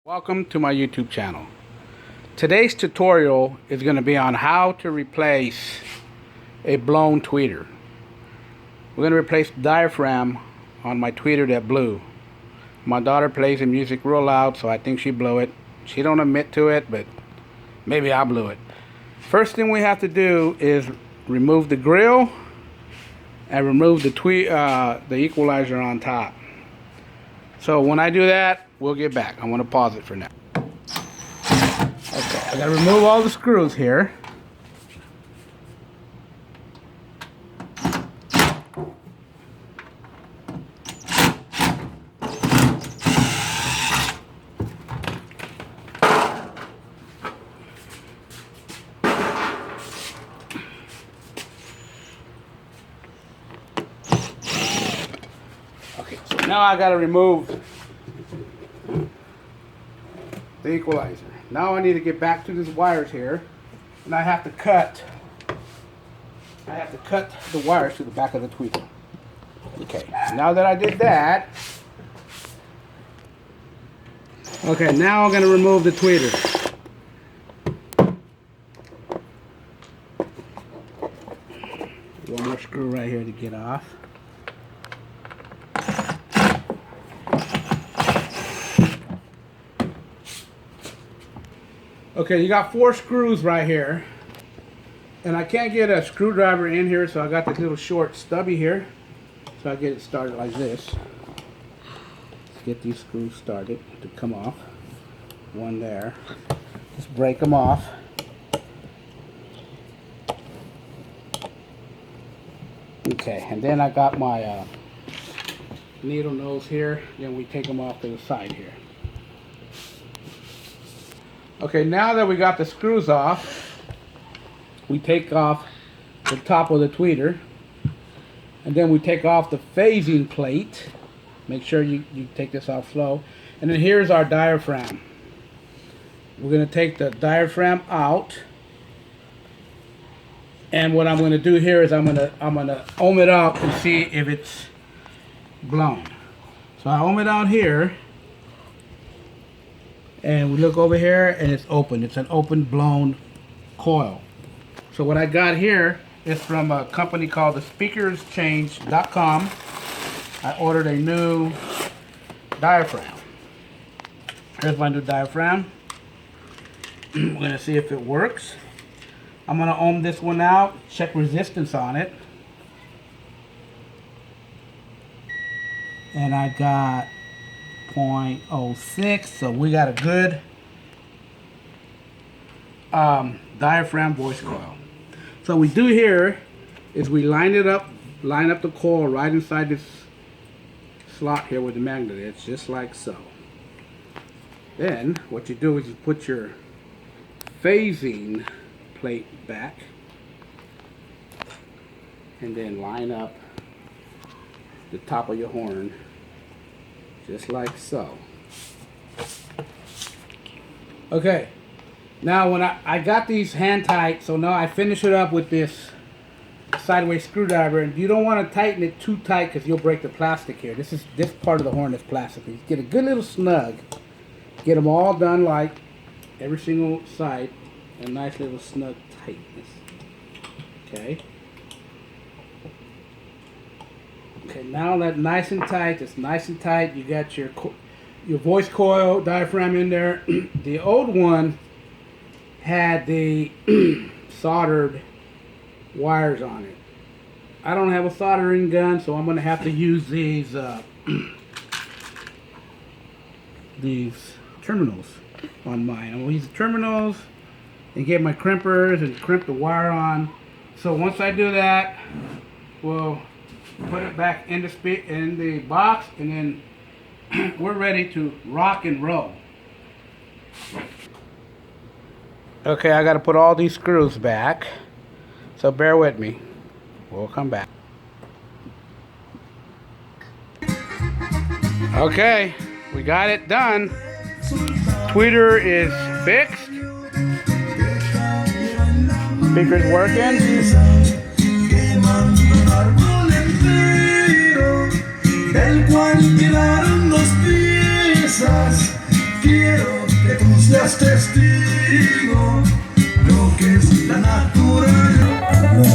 Welcome to my YouTube channel. Today's tutorial is going to be on how to replace a blown tweeter. We're going to replace the diaphragm on my tweeter that blew. My daughter plays the music real loud, so I think she blew it. She don't admit to it, but maybe I blew it. First thing we have to do is remove the grill and remove the equalizer on top. So when I do that, we'll get back. I'm going to pause it for now. Okay, I got to remove all the screws here. Okay, so now I got to remove the equalizer. Now I need to get back to these wires here, and I have to cut the wires to the back of the tweeter. Okay, now that I did that, okay, now I'm going to remove the tweeter. One more screw right here to get off. Okay, you got 4 screws right here, and I can't get a screwdriver in here, so I got this little short stubby here, so I get it started like this. Let's get these screws started to come off. One there. Just break them off. Okay, and then I got my needle nose here, then we take them off to the side here. Okay, now that we got the screws off, we take off the top of the tweeter, and then we take off the phasing plate. Make sure you take this off slow. And then here's our diaphragm. We're going to take the diaphragm out, and what I'm going to do here is I'm going to ohm it out and see if it's blown. So I ohm it out here. And we look over here and it's open. It's an open blown coil. So what I got here is from a company called thespeakerschange.com. I ordered a new diaphragm. Here's my new diaphragm. We're going to see if it works. I'm going to ohm this one out, check resistance on it. And I got 0.06, so we got a good diaphragm voice coil. So what we do here is we line up the coil right inside this slot here where the magnet is, just like so. Then what you do is you put your phasing plate back and then line up the top of your horn just like so. Okay, now when I got these hand tight, so now I finish it up with this sideways screwdriver, and you don't want to tighten it too tight because you'll break the plastic here. This part of the horn is plastic. You get a good little snug, get them all done like every single side, a nice little snug tightness. Okay. Okay, now that's nice and tight. It's nice and tight. You got your voice coil diaphragm in there. The old one had the soldered wires on it. I don't have a soldering gun, so I'm going to have to use these terminals on mine. I'm going to use the terminals and get my crimpers and crimp the wire on. So once I do that, we'll put it back in the box, and then we're ready to rock and roll. Okay, I got to put all these screws back, so bear with me. We'll come back. Okay, we got it done. Tweeter is fixed. Speaker's working. del cual quedaron dos piezas quiero que tú seas testigo lo que es la naturaleza.